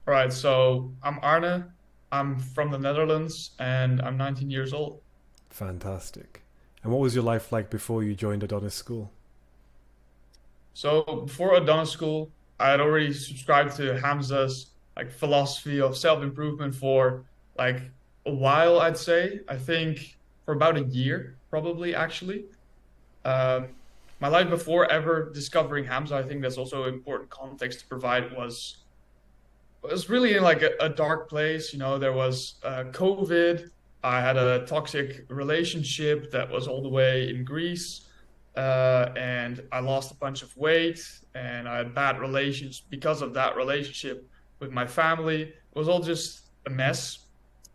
All right, so I'm Arne. I'm from the Netherlands and I'm 19 years old. Fantastic. And what was your life like before you joined Adonis School? So before Adonis School, I had already subscribed to Hamza's like philosophy of self-improvement for like a while, I'd say. I think for about a year, probably actually. Um, my life before ever discovering Hamza, I think that's also important context to provide was really in like a dark place. There was COVID. I had a toxic relationship that was all the way in Greece, and I lost a bunch of weight, and I had bad relations because of that relationship with my family. It was all just a mess.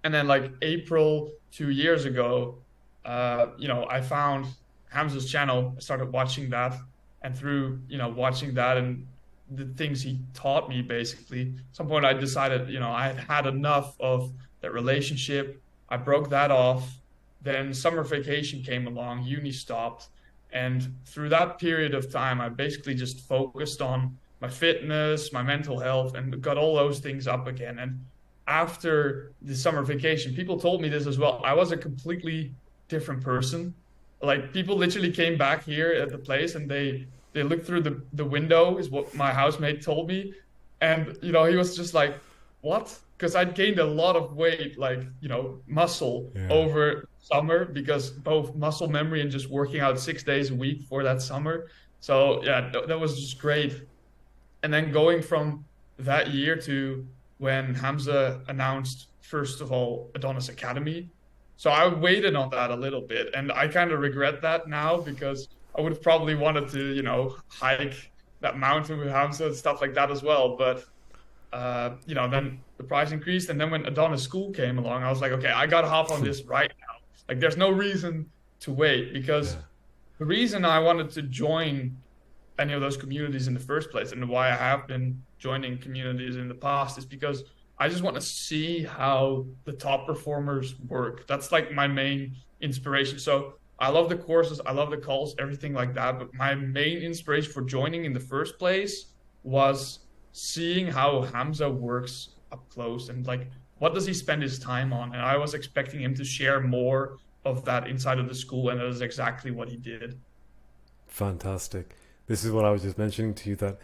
And then like April 2 years ago, I found Hamza's channel. I started watching that, and through watching that and the things he taught me, basically, at some point I decided, I had had enough of that relationship. I broke that off. Then summer vacation came along, uni stopped, and through that period of time, I basically just focused on my fitness, my mental health, and got all those things up again. And after the summer vacation, people told me this as well. I was a completely different person. Like people literally came back here at the place and they looked through the window, is what my housemate told me. And he was just like, "What?" Because I'd gained a lot of weight, like, muscle Yeah. over summer because both muscle memory and just working out 6 days a week for that summer. So yeah, that was just great. And then going from that year to when Hamza announced, first of all, Adonis Academy. So I waited on that a little bit, and I kind of regret that now because I would have probably wanted to, hike that mountain with Hamza and stuff like that as well. But then the price increased, and then when Adonis School came along, I was like, okay, I got to hop on this right now. Like, there's no reason to wait because Yeah. the reason I wanted to join any of those communities in the first place and why I have been joining communities in the past is because I just want to see how the top performers work. That's like my main inspiration. So I love the courses, I love the calls, everything like that. But my main inspiration for joining in the first place was seeing how Hamza works up close and like what does he spend his time on. And I was expecting him to share more of that inside of the school, and that is exactly what he did. Fantastic. This is what I was just mentioning to you that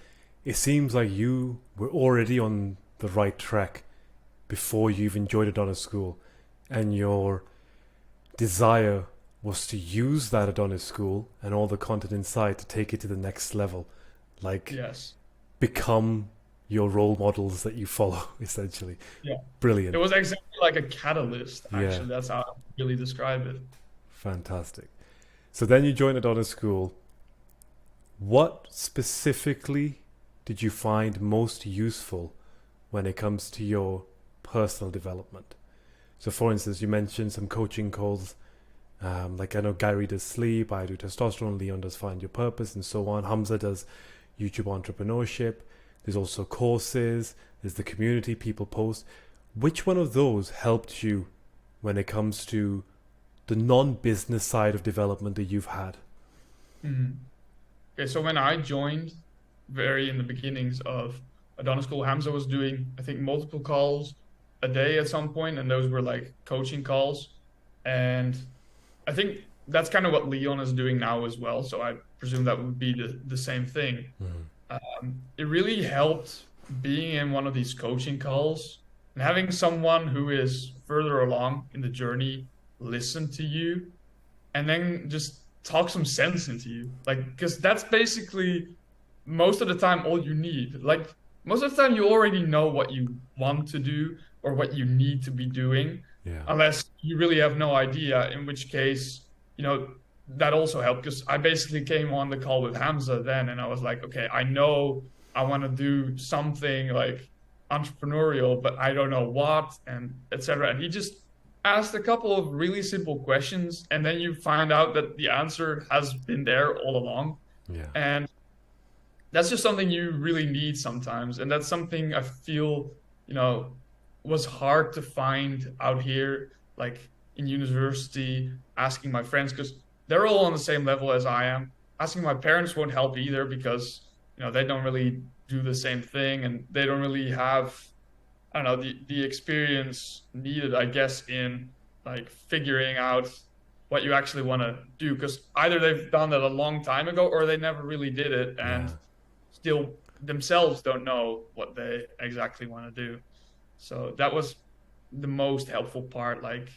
it seems like you were already on the right track before you even joined Adonis School, and your desire was to use that Adonis School and all the content inside to take it to the next level, like Yes. become your role models that you follow, essentially. Yeah. It Brilliant. was exactly like a catalyst, Yeah, actually. That's how I really describe it. fantastic. So then you joined Adonis School. What specifically did you find most useful when it comes to your personal development? So, for instance, you mentioned some coaching calls. Like I know Gary does sleep, I do testosterone, Leon does find your purpose, and so on. Hamza does YouTube entrepreneurship. There's also courses. There's the community people post. Which one of those helped you when it comes to the non-business side of development that you've had? Mhm. Okay, so when I joined, very in the beginnings of Adonis School, Hamza was doing, I think, multiple calls a day at some point, and those were like coaching calls. And I think that's kind of what Leon is doing now as well. So I presume that would be the same thing. Mhm. It really helped being in one of these coaching calls and having someone who is further along in the journey listen to you and then just talk some sense into you. Like, because that's basically most of the time all you need. Like, most of the time you already know what you want to do or what you need to be doing, Yeah. unless you really have no idea, in which case, that also helped because I basically came on the call with Hamza then and I was like, okay, I know I want to do something like entrepreneurial, but I don't know what and etc. And he just asked a couple of really simple questions, and then you find out that the answer has been there all along. Yeah. And that's just something you really need sometimes. And that's something I feel, you know, was hard to find out here, like in university, asking my friends, because they're all on the same level as I am. Asking my parents won't help either because, they don't really do the same thing and they don't really have I don't know, the experience needed, I guess, in like figuring out what you actually want to do. Because either they've done it a long time ago or they never really did it and Yeah, still themselves don't know what they exactly want to do. So that was the most helpful part, like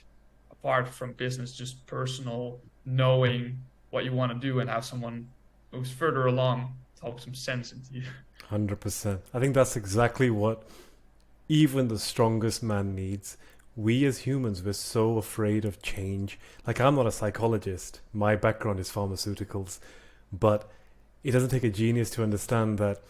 apart from business, just personal knowing what you want to do and have someone who's further along talk some sense into you. 100%. I think that's exactly what even the strongest man needs. We as humans, we're so afraid of change. Like, I'm not a psychologist, my background is pharmaceuticals, but it doesn't take a genius to understand that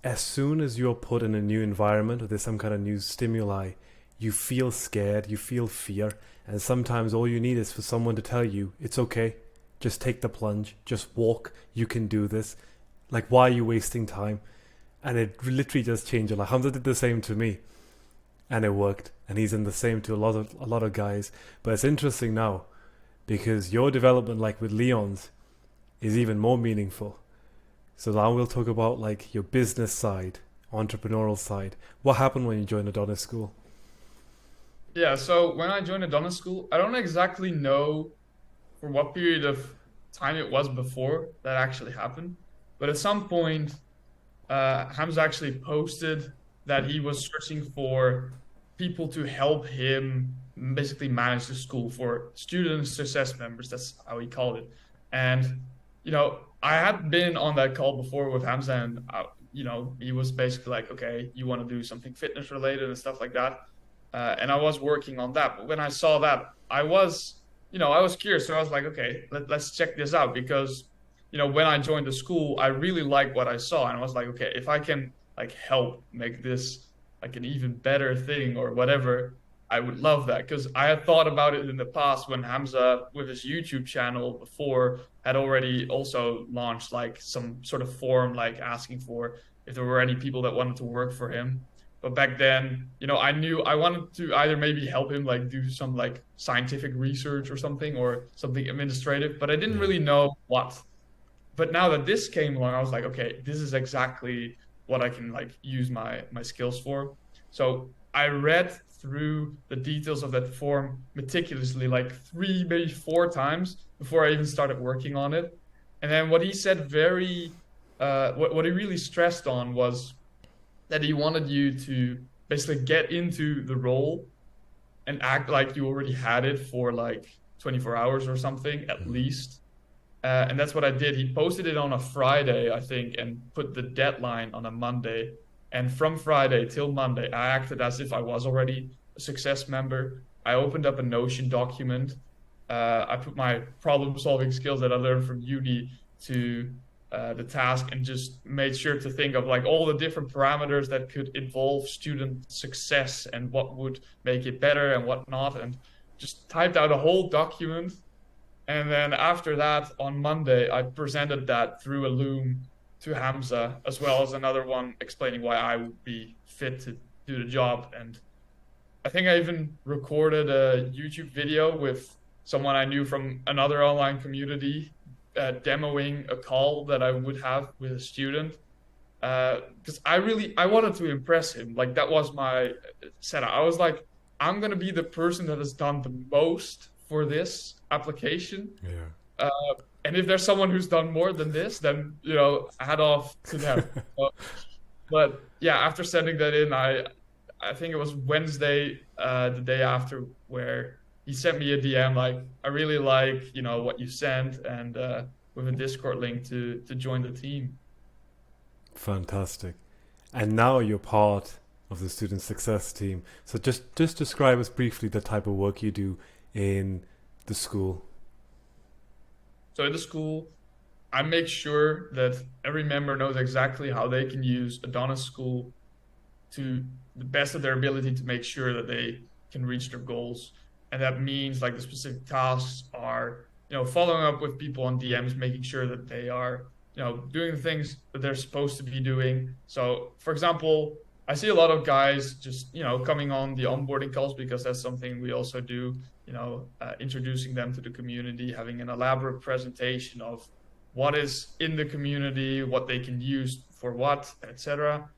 as soon as you're put in a new environment or there's some kind of new stimuli, you feel scared, you feel fear, and sometimes all you need is for someone to tell you, it's okay, just take the plunge, just walk, you can do this. Like, why are you wasting time? And it literally just changed your life. Hamza did the same to me, and it worked. And he's in the same to a lot of guys. But it's interesting now because your development, like with Leon's, is even more meaningful. So now we'll talk about like your business side, entrepreneurial side. What happened when you joined Adonis School? Yeah, so when I joined Adonis School, I don't exactly know for what period of time it was before that actually happened, but at some point, Hamza actually posted that he was searching for people to help him basically manage the school for student success members. That's how he called it. And, I had been on that call before with Hamza, and, he was basically like, okay, you want to do something fitness related and stuff like that. And I was working on that. But when I saw that, I was curious. So I was like, okay, let's check this out because, when I joined the school, I really liked what I saw. And I was like, okay, if I can like help make this like an even better thing or whatever, I would love that. Because I had thought about it in the past when Hamza with his YouTube channel before had already also launched like some sort of forum like asking for if there were any people that wanted to work for him. But back then, I knew I wanted to either maybe help him like do some like scientific research or something administrative, but I didn't Yeah. really know what. But now that this came along, I was like, okay, this is exactly what I can like use my skills for. So I read through the details of that form meticulously, like three, maybe four times before I even started working on it. And then what he said what he really stressed on was that he wanted you to basically get into the role and act like you already had it for like 24 hours or something at Mm. least. And that's what I did. He posted it on a Friday, I think, and put the deadline on a Monday. And from Friday till Monday, I acted as if I was already a success member. I opened up a Notion document. I put my problem solving skills that I learned from uni to the task and just made sure to think of like all the different parameters that could involve student success and what would make it better and what not. And just typed out a whole document, and then after that, on Monday, I presented that through a Loom to Hamza, as well as another one explaining why I would be fit to do the job. And I think I even recorded a YouTube video with someone I knew from another online community, demoing a call that I would have with a student. Because I wanted to impress him. Like that was my setup. I was like, I'm gonna be the person that has done the most for this application. Yeah. Uh, and if there's someone who's done more than this, then head off to them. But yeah, after sending that in, I think it was Wednesday, the day after, where he sent me a DM like, I really like what you sent, and with a Discord link to join the team. Fantastic. And now you're part of the student success team. So just describe us briefly the type of work you do in the school. So in the school, I make sure that every member knows exactly how they can use Adonis School to the best of their ability to make sure that they can reach their goals. And that means like the specific tasks are, following up with people on DMs, making sure that they are, doing the things that they're supposed to be doing. So, for example, I see a lot of guys just, coming on the onboarding calls because that's something we also do, introducing them to the community, having an elaborate presentation of what is in the community, what they can use for what, etc.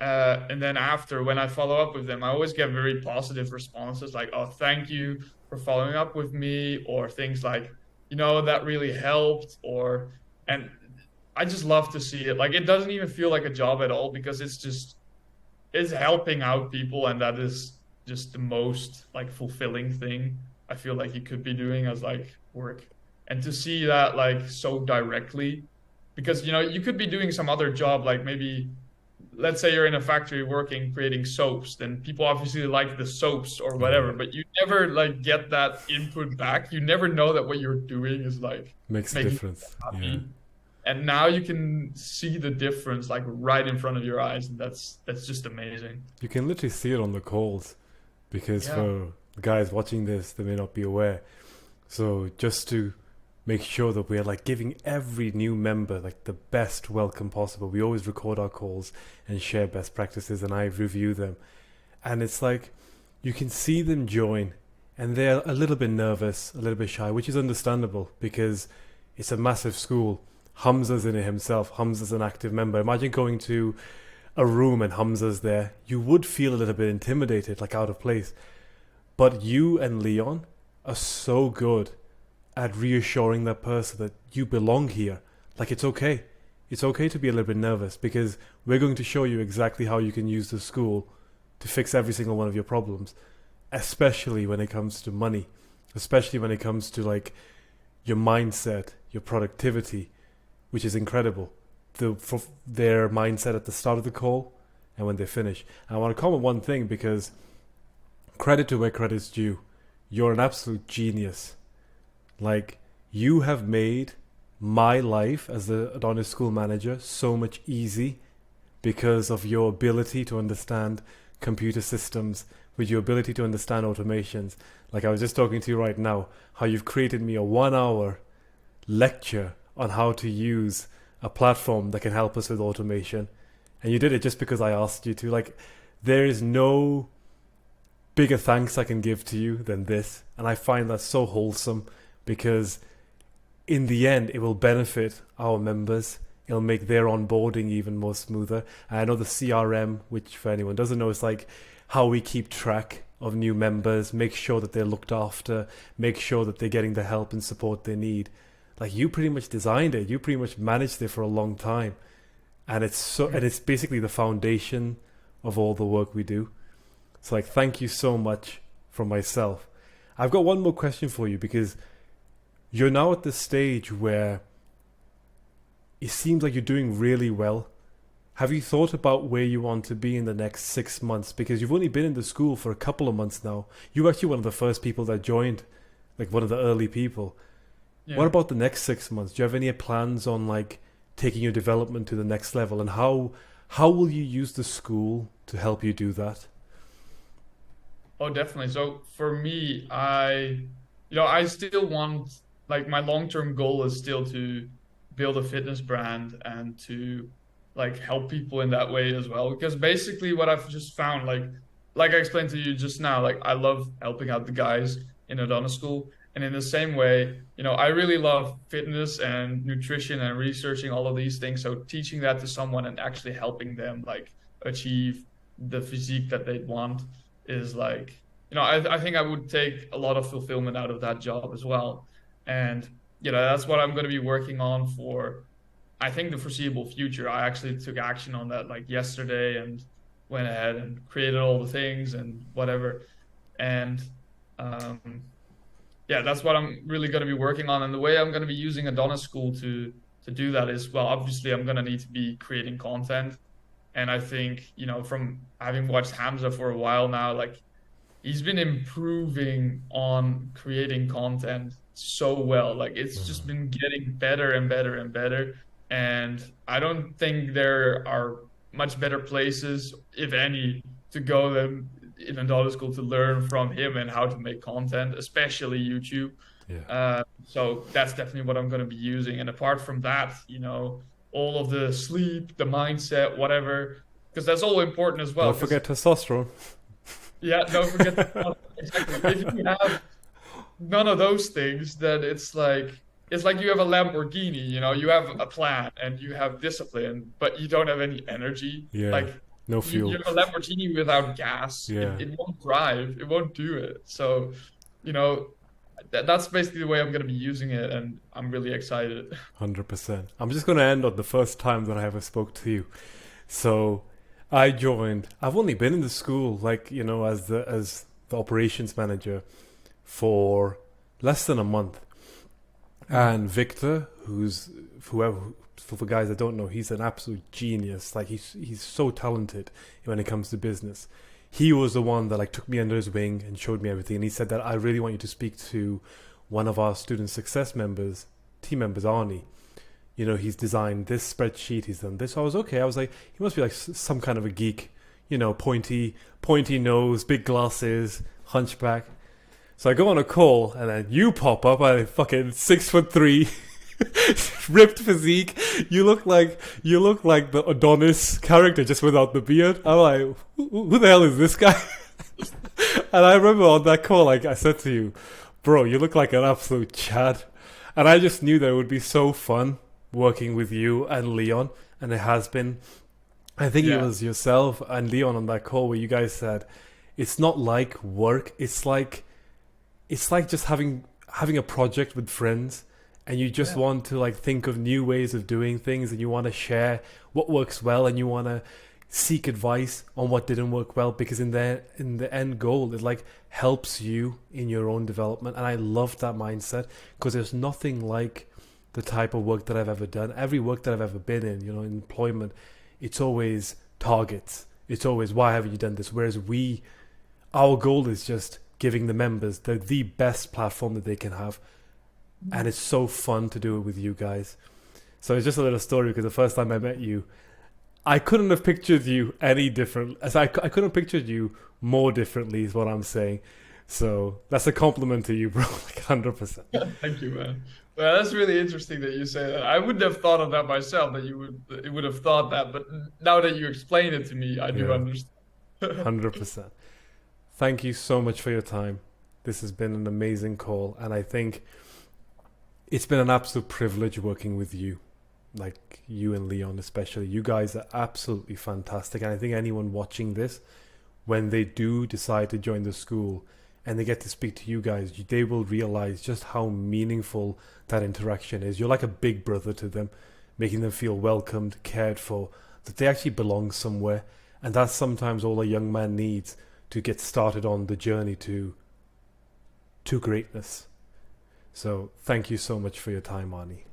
And then after, when I follow up with them, I always get very positive responses like, oh, thank you for following up with me, or things like, that really helped, and I just love to see it. Like, it doesn't even feel like a job at all because it's helping out people, and that is just the most like fulfilling thing I feel like you could be doing as like work. And to see that like so directly, because you could be doing some other job, like maybe let's say you're in a factory working creating soaps, then people obviously like the soaps or whatever, Yeah. but you never like get that input back. You never know that what you're doing is like Makes a making difference. people Yeah. happy. And now you can see the difference like right in front of your eyes, and that's just amazing. You can literally see it on the calls because Yeah. for the guys watching this, they may not be aware. So just to make sure that we're like giving every new member like the best welcome possible, we always record our calls and share best practices, and I review them. And it's like you can see them join and they're a little bit nervous, a little bit shy, which is understandable because it's a massive school. Hamza's in it himself. Hamza's an active member. Imagine going to a room and Hamza's there. You would feel a little bit intimidated, like out of place. But you and Leon are so good at reassuring that person that you belong here. Like, it's okay. It's okay to be a little bit nervous because we're going to show you exactly how you can use the school to fix every single one of your problems, especially when it comes to money, especially when it comes to like your mindset, your productivity, which is incredible. For their mindset at the start of the call and when they finish. And I want to comment one thing because credit to where credit's due. You're an absolute genius. Like, you have made my life as the Adonis School manager so much easy because of your ability to understand computer systems, with your ability to understand automations. Like I was just talking to you right now, how you've created me a 1 hour lecture on how to use a platform that can help us with automation. And you did it just because I asked you to. Like, there is no bigger thanks I can give to you than this. And I find that so wholesome because in the end, it will benefit our members. It'll make their onboarding even more smoother. And I know the CRM, which for anyone doesn't know, is like how we keep track of new members, make sure that they're looked after, make sure that they're getting the help and support they need. Like, you pretty much designed it. You pretty much managed it for a long time. And it's basically the foundation of all the work we do. So like, thank you so much from myself. I've got one more question for you because you're now at the stage where it seems like you're doing really well. Have you thought about where you want to be in the next 6 months? Because you've only been in the school for a couple of months now. You were actually one of the first people that joined, like one of the early people. What Yeah. about the next 6 months? Do you have any plans on like taking your development to the next level? And how will you use the school to help you do that? Oh, definitely. So for me, I still want, like, my long-term goal is still to build a fitness brand and to like help people in that way as well. Because basically what I've just found, like I explained to you just now, like I love helping out the guys in Adonis School. And in the same way, I really love fitness and nutrition and researching all of these things. So teaching that to someone and actually helping them like achieve the physique that they want is like, I think I would take a lot of fulfillment out of that job as well. And, that's what I'm going to be working on for, I think, the foreseeable future. I actually took action on that like yesterday and went ahead and created all the things and whatever. And, um, yeah, that's what I'm really going to be working on. And the way I'm going to be using Adonis School to do that is, well, obviously I'm going to need to be creating content. And I think, from having watched Hamza for a while now, like he's been improving on creating content so well. Like it's just been getting better and better and better. And I don't think there are much better places, if any, to go than in adult school to learn from him and how to make content, especially YouTube. Yeah. So that's definitely what I'm going to be using. And apart from that, all of the sleep, the mindset, whatever, because that's all important as well. Don't Because forget testosterone. yeah, don't forget exactly. If you have none of those things, then it's like you have a Lamborghini, you have a plan and you have discipline, but you don't have any energy. Yeah. Like No You fuel. have a Lamborghini without gas. Yeah, It won't drive. It won't do it. So, you know, that's basically the way I'm going to be using it, and I'm really excited. 100%. I'm just gonna end on the first time that I ever spoke to you. So I joined. I've only been in the school, like as the operations manager for less than a month. Mhm. And Victor, who's whoever for the guys that don't know, he's an absolute genius. Like he's so talented when it comes to business. He was the one that like took me under his wing and showed me everything. And he said that I really want you to speak to one of our student success members, team members, Arnie. He's designed this spreadsheet, he's done this. So I was okay. I was like, he must be like some kind of a geek, pointy nose, big glasses, hunchback. So I go on a call, and then you pop up. I fucking 6'3", ripped physique. You look like the Adonis character, just without the beard. I'm like, who the hell is this guy? And I remember on that call, like I said to you, bro, you look like an absolute Chad. And I just knew that it would be so fun working with you and Leon, and it has been. I think it Yeah. was yourself and Leon on that call where you guys said, it's not like work. It's like just having a project with friends, and you just Yeah. want to like think of new ways of doing things, and you want to share what works well, and you want to seek advice on what didn't work well, because in the end goal it like helps you in your own development. And I love that mindset, because there's nothing like the type of work that I've ever done. Every work that I've ever been in, in employment, it's always targets. It's always, why haven't you done this? Whereas our goal is just giving the members the best platform that they can have. And it's so fun to do it with you guys. So it's just a little story, because the first time I met you, I couldn't have pictured you any different. As I couldn't have pictured you more differently, is what I'm saying. So that's a compliment to you, bro. Like 100%. Thank you, man. Well, that's really interesting that you say that. I wouldn't have thought of that myself, that you would have thought that, but now that you explain it to me, I do Yeah, understand. 100%. Thank you so much for your time. This has been an amazing call, and I think it's been an absolute privilege working with you. Like you and Leon, especially. You guys are absolutely fantastic. And I think anyone watching this, when they do decide to join the school and they get to speak to you guys, they will realize just how meaningful that interaction is. You're like a big brother to them, making them feel welcomed, cared for, that they actually belong somewhere. And that's sometimes all a young man needs to get started on the journey to greatness. So thank you so much for your time, Arnie.